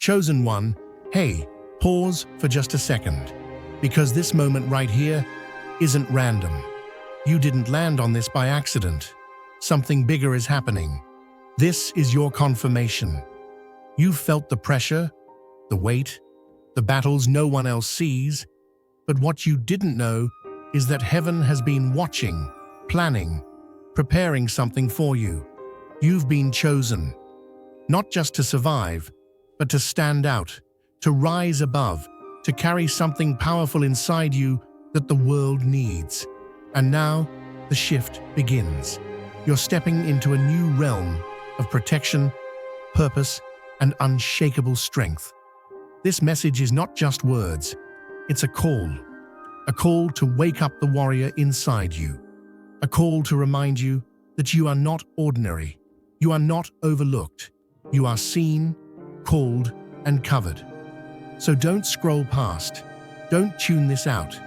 Chosen one, hey, pause for just a second, because this moment right here isn't random. You didn't land on this by accident. Something bigger is happening. This is your confirmation. You've felt the pressure, the weight, the battles no one else sees, but what you didn't know is that heaven has been watching, planning, preparing something for you. You've been chosen, not just to survive, but to stand out, to rise above, to carry something powerful inside you that the world needs. And now, the shift begins. You're stepping into a new realm of protection, purpose, and unshakable strength. This message is not just words, it's a call to wake up the warrior inside you, a call to remind you that you are not ordinary, you are not overlooked, you are seen, called, and covered. So don't scroll past, don't tune this out.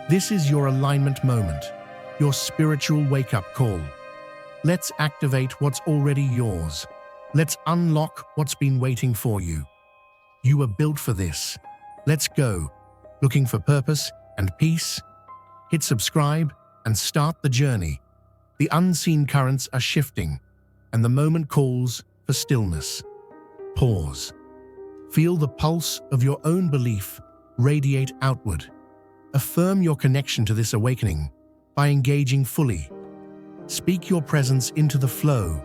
This is your alignment moment, your spiritual wake-up call. Let's activate what's already yours. Let's unlock what's been waiting for you. You were built for this. Let's go. Looking for purpose and peace? Hit subscribe and start the journey. The unseen currents are shifting, and the moment calls for stillness. Pause. Feel the pulse of your own belief radiate outward. Affirm your connection to this awakening by engaging fully. Speak your presence into the flow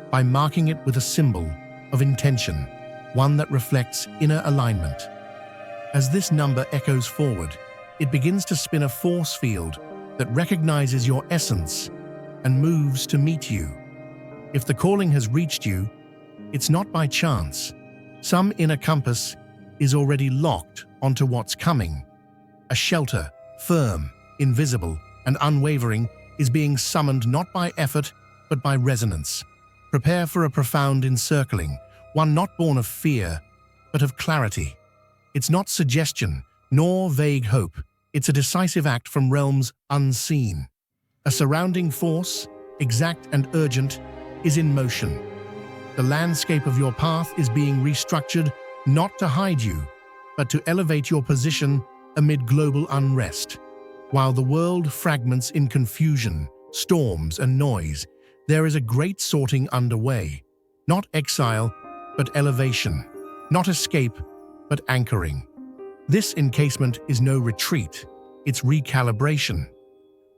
by marking it with a symbol of intention, one that reflects inner alignment. As this number echoes forward, it begins to spin a force field that recognizes your essence and moves to meet you. If the calling has reached you, it's not by chance. Some inner compass is already locked onto what's coming. A shelter, firm, invisible, and unwavering, is being summoned not by effort, but by resonance. Prepare for a profound encircling, one not born of fear, but of clarity. It's not suggestion, nor vague hope. It's a decisive act from realms unseen. A surrounding force, exact and urgent, is in motion. The landscape of your path is being restructured not to hide you, but to elevate your position amid global unrest. While the world fragments in confusion, storms, and noise, there is a great sorting underway. Not exile, but elevation. Not escape, but anchoring. This encasement is no retreat, it's recalibration.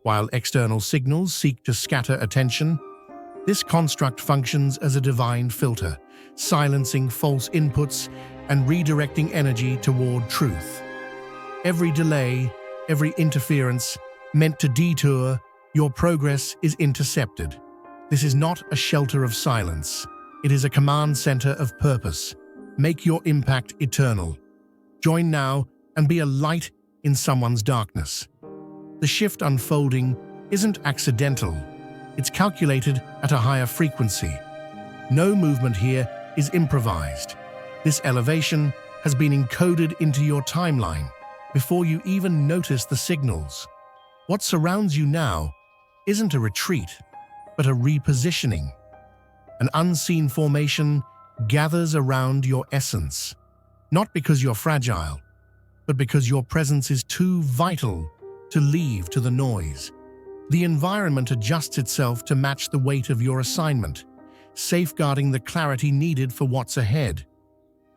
While external signals seek to scatter attention, this construct functions as a divine filter, silencing false inputs and redirecting energy toward truth. Every delay, every interference meant to detour your progress is intercepted. This is not a shelter of silence. It is a command center of purpose. Make your impact eternal. Join now and be a light in someone's darkness. The shift unfolding isn't accidental. It's calculated at a higher frequency. No movement here is improvised. This elevation has been encoded into your timeline before you even notice the signals. What surrounds you now isn't a retreat, but a repositioning. An unseen formation gathers around your essence, not because you're fragile, but because your presence is too vital to leave to the noise. The environment adjusts itself to match the weight of your assignment, safeguarding the clarity needed for what's ahead.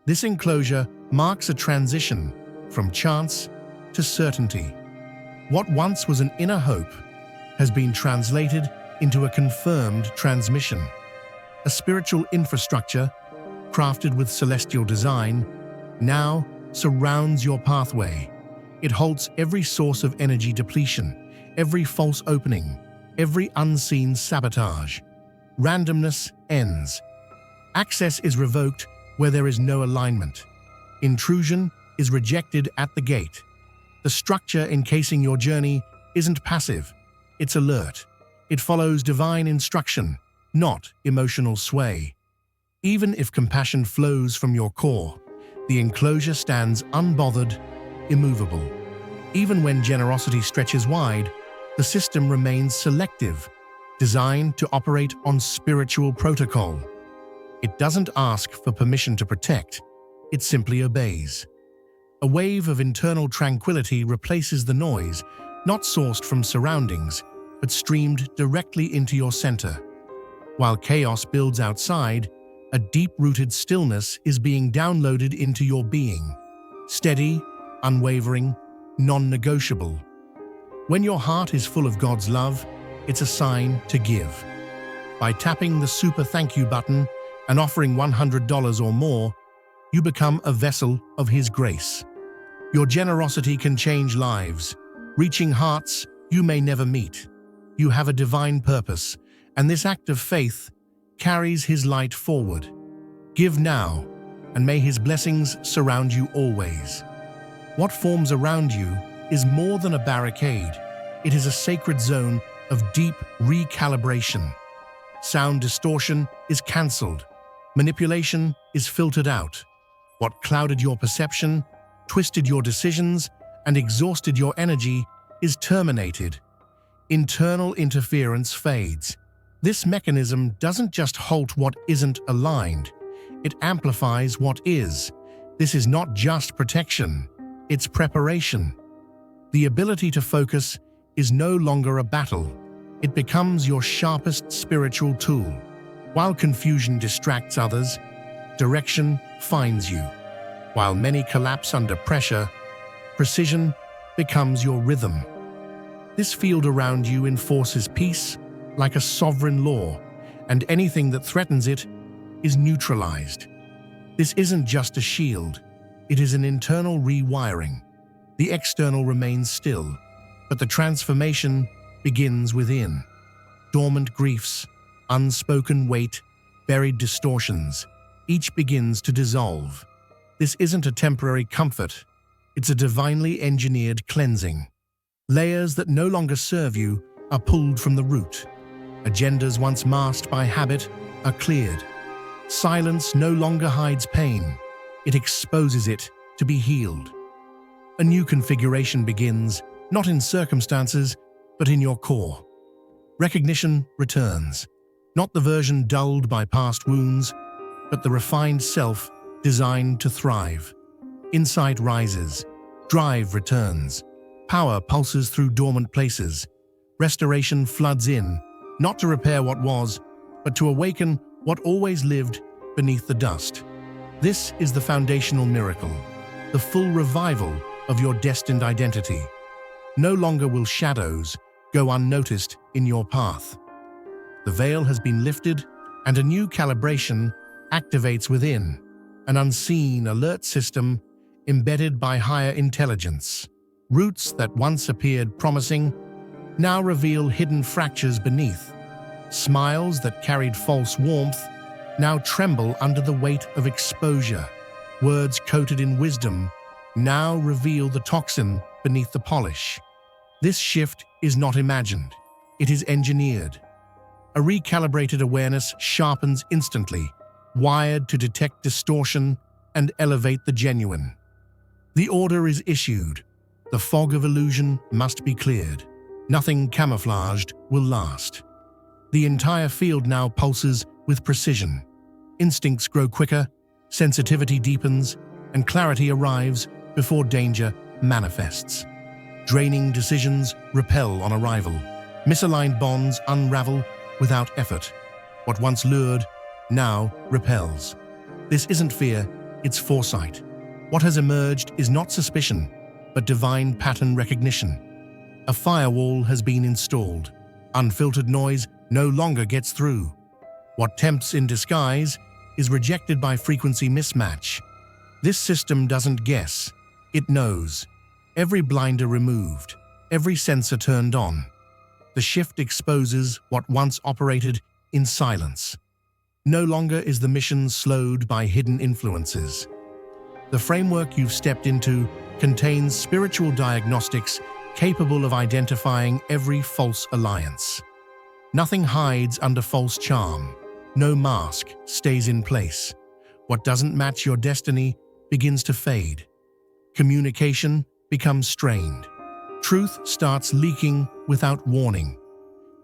This enclosure marks a transition from chance to certainty. What once was an inner hope has been translated into a confirmed transmission. A spiritual infrastructure, crafted with celestial design, now surrounds your pathway. It halts every source of energy depletion, every false opening, every unseen sabotage. Randomness ends. Access is revoked where there is no alignment. Intrusion is rejected at the gate. The structure encasing your journey isn't passive, it's alert. It follows divine instruction, not emotional sway. Even if compassion flows from your core, the enclosure stands unbothered, immovable. Even when generosity stretches wide, the system remains selective, designed to operate on spiritual protocol. It doesn't ask for permission to protect, it simply obeys. A wave of internal tranquility replaces the noise, not sourced from surroundings, but streamed directly into your center. While chaos builds outside, a deep-rooted stillness is being downloaded into your being. Steady, unwavering, non-negotiable. When your heart is full of God's love, it's a sign to give. By tapping the super thank you button and offering $100 or more, you become a vessel of His grace. Your generosity can change lives, reaching hearts you may never meet. You have a divine purpose, and this act of faith carries His light forward. Give now, and may His blessings surround you always. What forms around you is more than a barricade. It is a sacred zone of deep recalibration. Sound distortion is cancelled. Manipulation is filtered out. What clouded your perception, twisted your decisions, and exhausted your energy is terminated. Internal interference fades. This mechanism doesn't just halt what isn't aligned, it amplifies what is. This is not just protection, it's preparation. The ability to focus is no longer a battle. It becomes your sharpest spiritual tool. While confusion distracts others, direction finds you. While many collapse under pressure, precision becomes your rhythm. This field around you enforces peace like a sovereign law, and anything that threatens it is neutralized. This isn't just a shield, it is an internal rewiring. The external remains still, but the transformation begins within. Dormant griefs, unspoken weight, buried distortions, each begins to dissolve. This isn't a temporary comfort, it's a divinely engineered cleansing. Layers that no longer serve you are pulled from the root. Agendas once masked by habit are cleared. Silence no longer hides pain, it exposes it to be healed. A new configuration begins, not in circumstances, but in your core. Recognition returns, not the version dulled by past wounds, but the refined self designed to thrive. Insight rises, drive returns, power pulses through dormant places, restoration floods in, not to repair what was, but to awaken what always lived beneath the dust. This is the foundational miracle, the full revival of your destined identity. No longer will shadows go unnoticed in your path. The veil has been lifted, and a new calibration activates within, an unseen alert system embedded by higher intelligence. Roots that once appeared promising now reveal hidden fractures beneath. Smiles that carried false warmth now tremble under the weight of exposure. Words coated in wisdom now reveal the toxin beneath the polish. This shift is not imagined, it is engineered. A recalibrated awareness sharpens instantly, wired to detect distortion and elevate the genuine. The order is issued. The fog of illusion must be cleared. Nothing camouflaged will last. The entire field now pulses with precision. Instincts grow quicker, sensitivity deepens, and clarity arrives before danger manifests. Draining decisions repel on arrival. Misaligned bonds unravel without effort. What once lured now repels. This isn't fear, it's foresight. What has emerged is not suspicion, but divine pattern recognition. A firewall has been installed. Unfiltered noise no longer gets through. What tempts in disguise is rejected by frequency mismatch. This system doesn't guess, it knows. Every blinder removed, every sensor turned on. The shift exposes what once operated in silence. No longer is the mission slowed by hidden influences. The framework you've stepped into contains spiritual diagnostics capable of identifying every false alliance. Nothing hides under false charm. No mask stays in place. What doesn't match your destiny begins to fade. Communication becomes strained. Truth starts leaking without warning.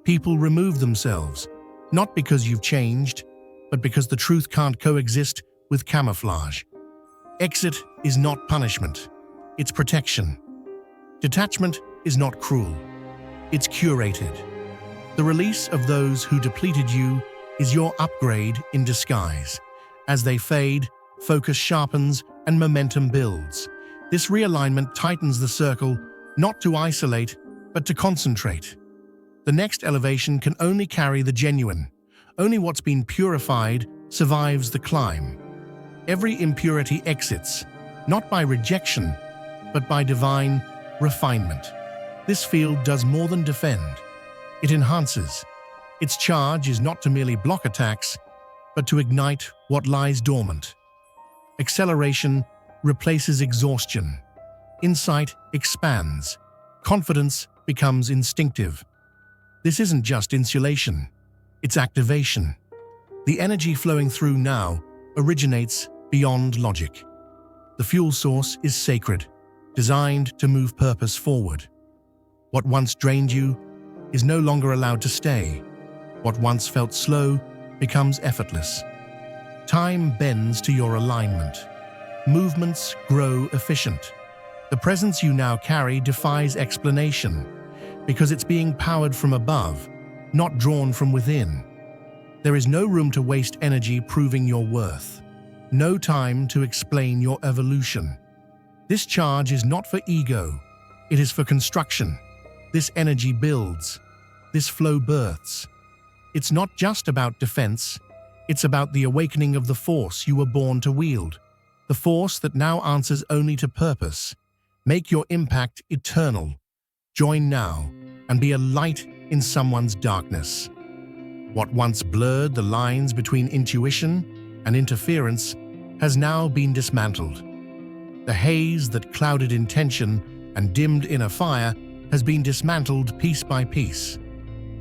People remove themselves, not because you've changed, but because the truth can't coexist with camouflage. Exit is not punishment, it's protection. Detachment is not cruel, it's curated. The release of those who depleted you is your upgrade in disguise. As they fade, focus sharpens and momentum builds. This realignment tightens the circle, not to isolate, but to concentrate. The next elevation can only carry the genuine. Only what's been purified survives the climb. Every impurity exits, not by rejection, but by divine refinement. This field does more than defend. It enhances. Its charge is not to merely block attacks, but to ignite what lies dormant. Acceleration replaces exhaustion. Insight expands. Confidence becomes instinctive. This isn't just insulation, it's activation. The energy flowing through now originates beyond logic. The fuel source is sacred, designed to move purpose forward. What once drained you is no longer allowed to stay. What once felt slow becomes effortless. Time bends to your alignment. Movements grow efficient. The presence you now carry defies explanation, because it's being powered from above, not drawn from within. There is no room to waste energy proving your worth. No time to explain your evolution. This charge is not for ego, it is for construction. This energy builds. This flow births. It's not just about defense, it's about the awakening of the force you were born to wield. The force that now answers only to purpose. Make your impact eternal. Join now and be a light in someone's darkness. What once blurred the lines between intuition and interference has now been dismantled. The haze that clouded intention and dimmed inner fire has been dismantled piece by piece.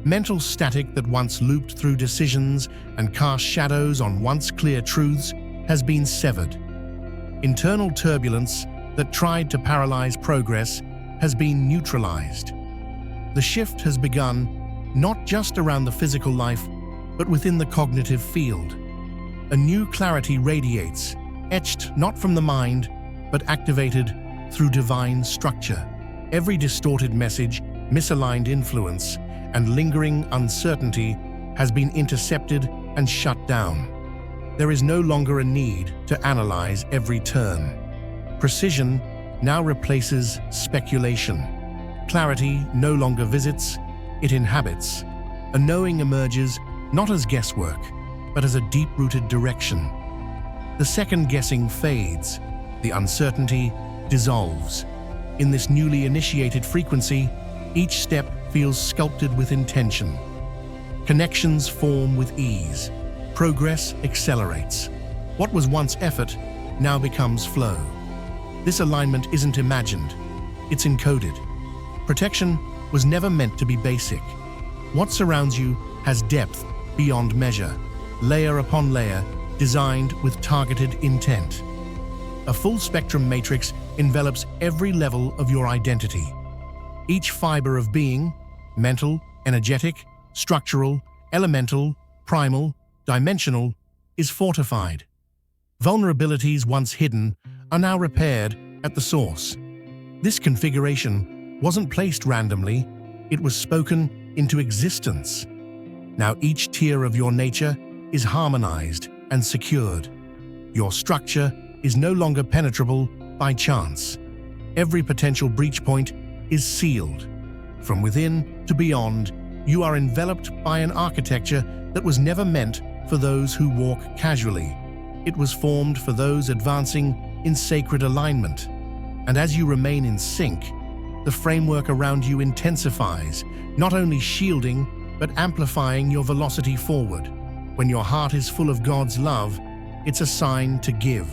Mental static that once looped through decisions and cast shadows on once clear truths has been severed. Internal turbulence that tried to paralyze progress has been neutralized. The shift has begun, not just around the physical life, but within the cognitive field. A new clarity radiates, etched not from the mind, but activated through divine structure. Every distorted message, misaligned influence, and lingering uncertainty has been intercepted and shut down. There is no longer a need to analyze every turn. Precision now replaces speculation. Clarity no longer visits, it inhabits. A knowing emerges not as guesswork, but as a deep-rooted direction. The second-guessing fades, the uncertainty dissolves. In this newly initiated frequency, each step feels sculpted with intention. Connections form with ease. Progress accelerates. What was once effort now becomes flow. This alignment isn't imagined, it's encoded. Protection was never meant to be basic. What surrounds you has depth beyond measure, layer upon layer, designed with targeted intent. A full-spectrum matrix envelops every level of your identity. Each fiber of being, mental, energetic, structural, elemental, primal, dimensional, is fortified. Vulnerabilities once hidden are now repaired at the source. This configuration wasn't placed randomly, it was spoken into existence. Now each tier of your nature is harmonized and secured. Your structure is no longer penetrable by chance. Every potential breach point is sealed. From within to beyond, you are enveloped by an architecture that was never meant for those who walk casually. It was formed for those advancing in sacred alignment. And as you remain in sync, the framework around you intensifies, not only shielding, but amplifying your velocity forward. When your heart is full of God's love, it's a sign to give.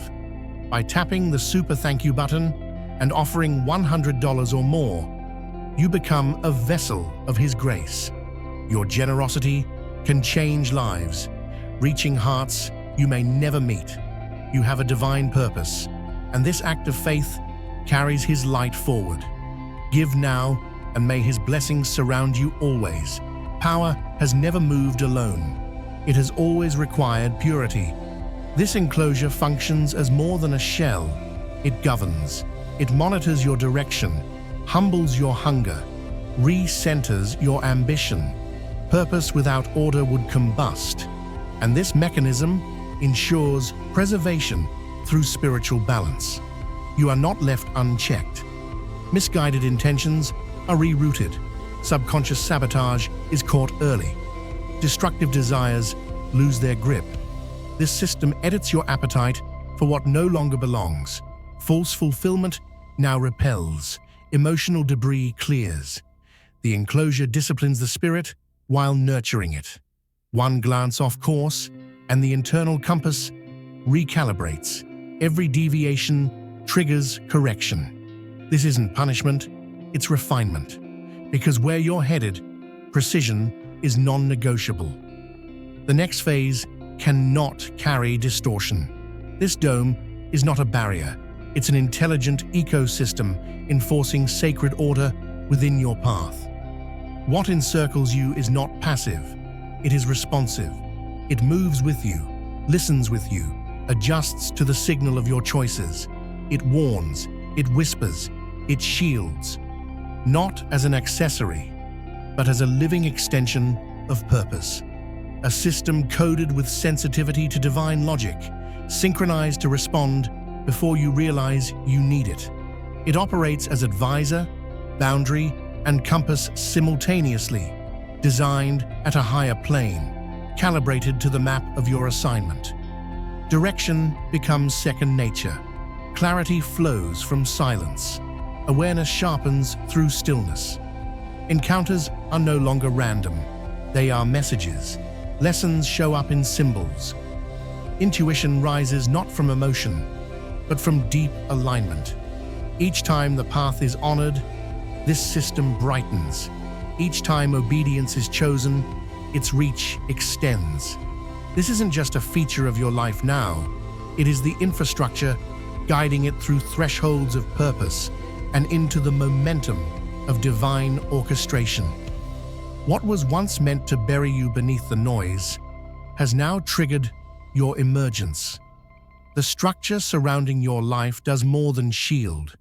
By tapping the Super Thank You button and offering $100 or more, you become a vessel of His grace. Your generosity can change lives, reaching hearts you may never meet. You have a divine purpose, and this act of faith carries His light forward. Give now, and may His blessings surround you always. Power has never moved alone. It has always required purity. This enclosure functions as more than a shell. It governs. It monitors your direction, humbles your hunger, re-centers your ambition. Purpose without order would combust, and this mechanism ensures preservation through spiritual balance. You are not left unchecked. Misguided intentions are rerouted. Subconscious sabotage is caught early. Destructive desires lose their grip. This system edits your appetite for what no longer belongs. False fulfillment now repels. Emotional debris clears. The enclosure disciplines the spirit while nurturing it. One glance off course, and the internal compass recalibrates. Every deviation triggers correction. This isn't punishment, it's refinement. Because where you're headed, precision is non-negotiable. The next phase cannot carry distortion. This dome is not a barrier. It's an intelligent ecosystem enforcing sacred order within your path. What encircles you is not passive. It is responsive. It moves with you, listens with you, adjusts to the signal of your choices. It warns, it whispers, it shields. Not as an accessory, but as a living extension of purpose. A system coded with sensitivity to divine logic, synchronized to respond before you realize you need it. It operates as advisor, boundary, and compass simultaneously, designed at a higher plane, calibrated to the map of your assignment. Direction becomes second nature. Clarity flows from silence. Awareness sharpens through stillness. Encounters are no longer random. They are messages. Lessons show up in symbols. Intuition rises not from emotion, but from deep alignment. Each time the path is honored, this system brightens. Each time obedience is chosen, its reach extends. This isn't just a feature of your life now. It is the infrastructure guiding it through thresholds of purpose and into the momentum of divine orchestration. What was once meant to bury you beneath the noise has now triggered your emergence. The structure surrounding your life does more than shield.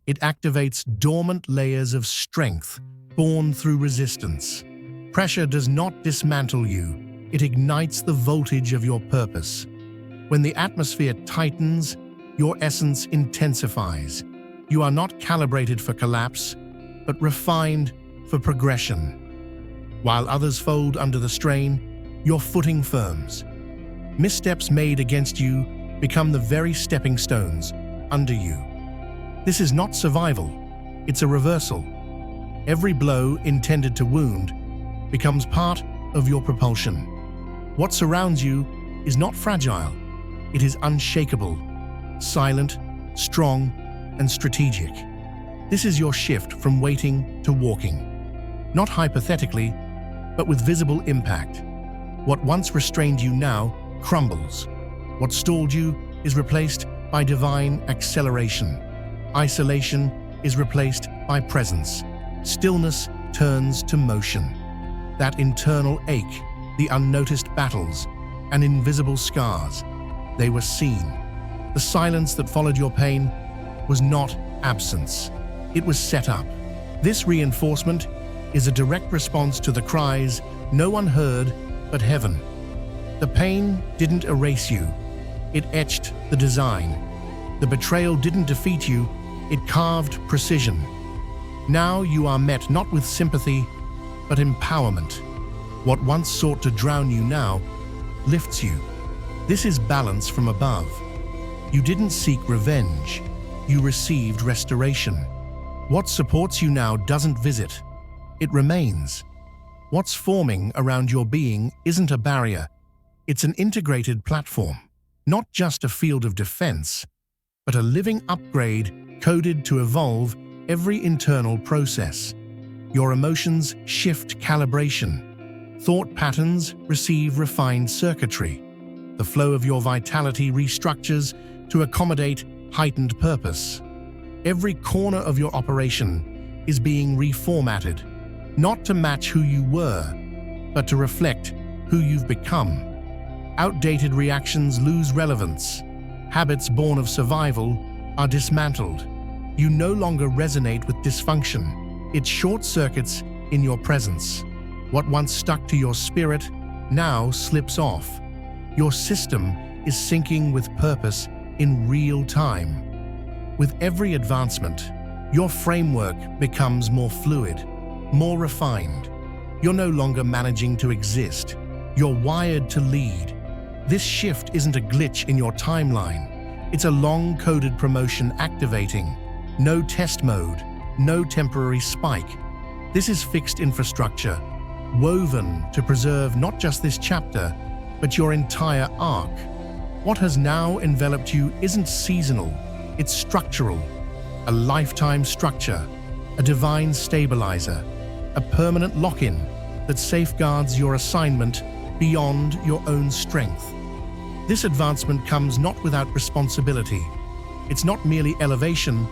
It activates dormant layers of strength born through resistance. Pressure does not dismantle you. It ignites the voltage of your purpose. When the atmosphere tightens, your essence intensifies. You are not calibrated for collapse, but refined for progression. While others fold under the strain, your footing firms. Missteps made against you become the very stepping stones under you. This is not survival, it's a reversal. Every blow intended to wound becomes part of your propulsion. What surrounds you is not fragile, it is unshakable, silent, strong, and strategic. This is your shift from waiting to walking. Not hypothetically, but with visible impact. What once restrained you now crumbles. What stalled you is replaced by divine acceleration. Isolation is replaced by presence. Stillness turns to motion. That internal ache, the unnoticed battles, and invisible scars, they were seen. The silence that followed your pain was not absence. It was set up. This reinforcement is a direct response to the cries no one heard but heaven. The pain didn't erase you. It etched the design. The betrayal didn't defeat you. It carved precision. Now you are met not with sympathy, but empowerment. What once sought to drown you now lifts you. This is balance from above. You didn't seek revenge. You received restoration. What supports you now doesn't visit. It remains. What's forming around your being isn't a barrier. It's an integrated platform. Not just a field of defense, but a living upgrade coded to evolve every internal process. Your emotions shift calibration. Thought patterns receive refined circuitry. The flow of your vitality restructures to accommodate heightened purpose. Every corner of your operation is being reformatted, not to match who you were, but to reflect who you've become. Outdated reactions lose relevance. Habits born of survival are dismantled. You no longer resonate with dysfunction. It short-circuits in your presence. What once stuck to your spirit now slips off. Your system is syncing with purpose in real time. With every advancement, your framework becomes more fluid, more refined. You're no longer managing to exist. You're wired to lead. This shift isn't a glitch in your timeline. It's a long-coded promotion activating. No test mode, no temporary spike. This is fixed infrastructure, woven to preserve not just this chapter, but your entire arc. What has now enveloped you isn't seasonal, it's structural. A lifetime structure, a divine stabilizer, a permanent lock-in that safeguards your assignment beyond your own strength. This advancement comes not without responsibility. It's not merely elevation,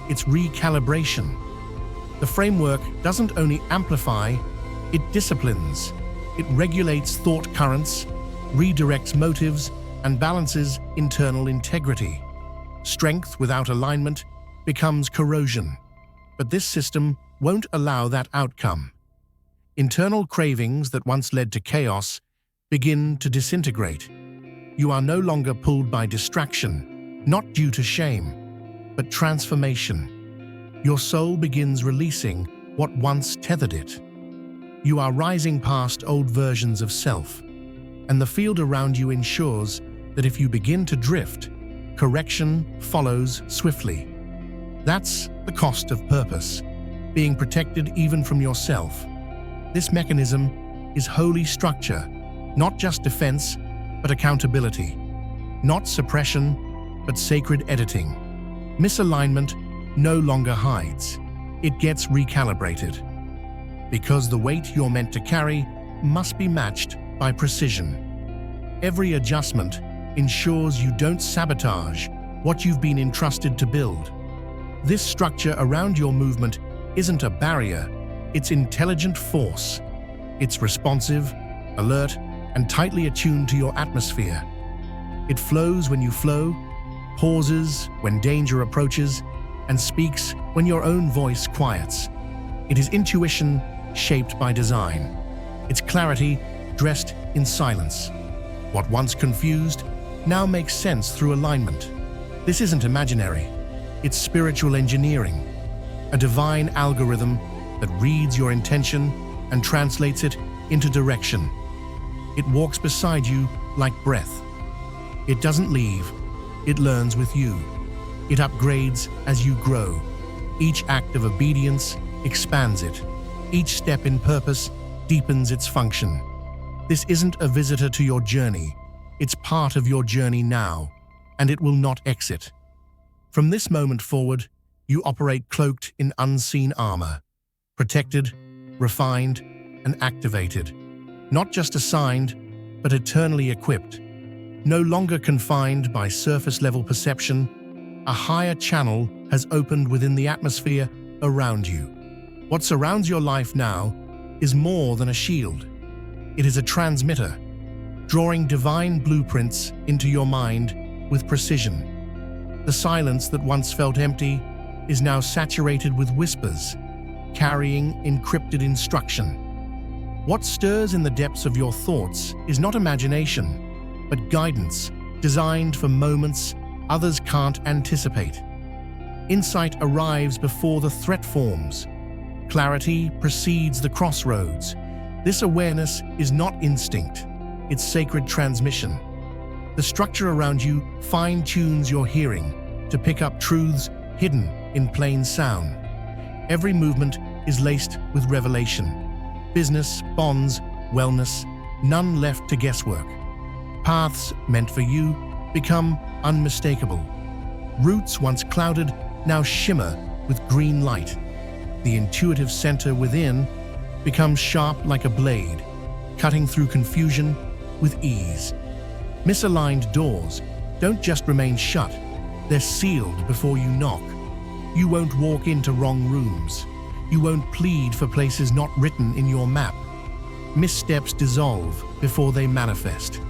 it's recalibration. The framework doesn't only amplify, it disciplines. It regulates thought currents, redirects motives, and balances internal integrity. Strength without alignment becomes corrosion. But this system won't allow that outcome. Internal cravings that once led to chaos begin to disintegrate. You are no longer pulled by distraction, not due to shame, but transformation. Your soul begins releasing what once tethered it. You are rising past old versions of self, and the field around you ensures that if you begin to drift, correction follows swiftly. That's the cost of purpose, being protected even from yourself. This mechanism is holy structure, not just defense, but accountability. Not suppression, but sacred editing. Misalignment no longer hides. It gets recalibrated. Because the weight you're meant to carry must be matched by precision. Every adjustment ensures you don't sabotage what you've been entrusted to build. This structure around your movement isn't a barrier, it's intelligent force. It's responsive, alert, and tightly attuned to your atmosphere. It flows when you flow, pauses when danger approaches, and speaks when your own voice quiets. It is intuition shaped by design. It's clarity dressed in silence. What once confused now makes sense through alignment. This isn't imaginary. It's spiritual engineering, a divine algorithm that reads your intention and translates it into direction. It walks beside you like breath. It doesn't leave, it learns with you. It upgrades as you grow. Each act of obedience expands it. Each step in purpose deepens its function. This isn't a visitor to your journey. It's part of your journey now, and it will not exit. From this moment forward, you operate cloaked in unseen armor, protected, refined, and activated. Not just assigned, but eternally equipped. No longer confined by surface-level perception, a higher channel has opened within the atmosphere around you. What surrounds your life now is more than a shield. It is a transmitter, drawing divine blueprints into your mind with precision. The silence that once felt empty is now saturated with whispers, carrying encrypted instruction. What stirs in the depths of your thoughts is not imagination, but guidance designed for moments others can't anticipate. Insight arrives before the threat forms. Clarity precedes the crossroads. This awareness is not instinct, it's sacred transmission. The structure around you fine-tunes your hearing to pick up truths hidden in plain sound. Every movement is laced with revelation. Business, bonds, wellness, none left to guesswork. Paths meant for you become unmistakable. Roots once clouded now shimmer with green light. The intuitive center within becomes sharp like a blade, cutting through confusion with ease. Misaligned doors don't just remain shut, they're sealed before you knock. You won't walk into wrong rooms. You won't plead for places not written in your map. Missteps dissolve before they manifest.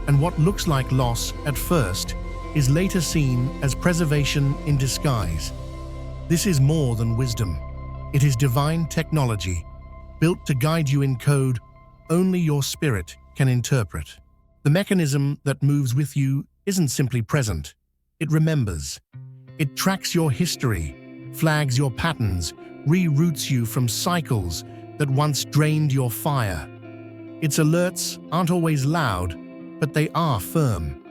And what looks like loss at first is later seen as preservation in disguise. This is more than wisdom. It is divine technology, built to guide you in code only your spirit can interpret. The mechanism that moves with you isn't simply present. It remembers. It tracks your history, flags your patterns, reroutes you from cycles that once drained your fire. Its alerts aren't always loud, but they are firm.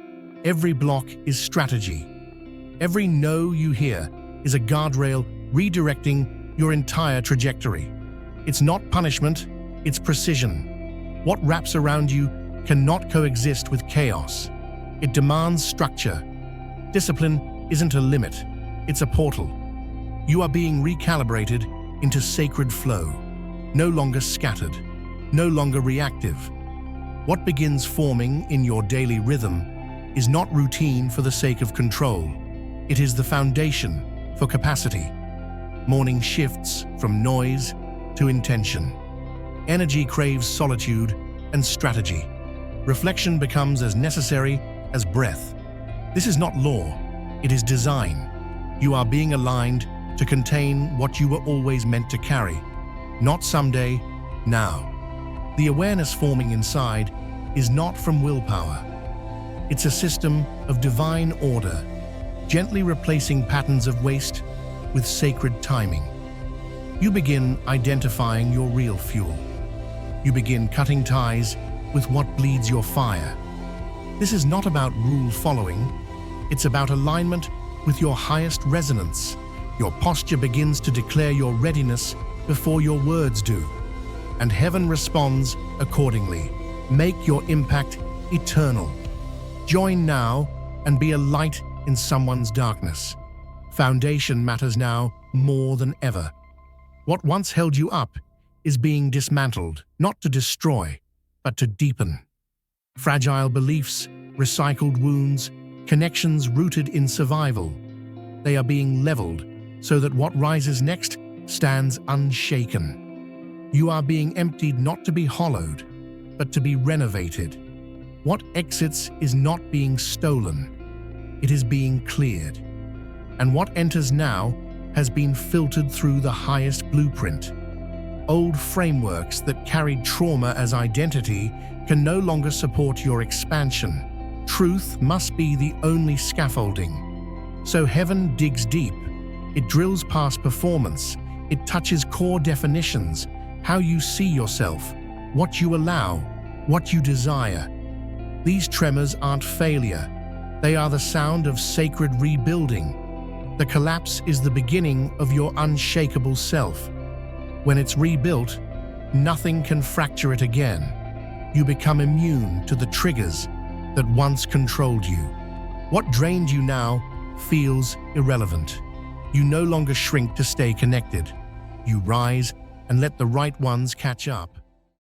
Every block is strategy. Every no you hear is a guardrail redirecting your entire trajectory. It's not punishment, it's precision. What wraps around you cannot coexist with chaos. It demands structure. Discipline isn't a limit, it's a portal. You are being recalibrated into sacred flow, no longer scattered, no longer reactive. What begins forming in your daily rhythm is not routine for the sake of control. It is the foundation for capacity. Morning shifts from noise to intention. Energy craves solitude and strategy. Reflection becomes as necessary as breath. This is not law, it is design. You are being aligned to contain what you were always meant to carry. Not someday, now. The awareness forming inside is not from willpower. It's a system of divine order, gently replacing patterns of waste with sacred timing. You begin identifying your real fuel. You begin cutting ties with what bleeds your fire. This is not about rule following, it's about alignment with your highest resonance. Your posture begins to declare your readiness before your words do, and heaven responds accordingly. Make your impact eternal. Join now and be a light in someone's darkness. Foundation matters now more than ever. What once held you up is being dismantled, not to destroy, but to deepen. Fragile beliefs, recycled wounds, connections rooted in survival. They are being leveled so that what rises next stands unshaken. You are being emptied not to be hollowed, but to be renovated. What exits is not being stolen, it is being cleared. And what enters now has been filtered through the highest blueprint. Old frameworks that carried trauma as identity can no longer support your expansion. Truth must be the only scaffolding. So heaven digs deep. It drills past performance. It touches core definitions, how you see yourself, what you allow, what you desire. These tremors aren't failure. They are the sound of sacred rebuilding. The collapse is the beginning of your unshakable self. When it's rebuilt, nothing can fracture it again. You become immune to the triggers that once controlled you. What drained you now feels irrelevant. You no longer shrink to stay connected. You rise and let the right ones catch up.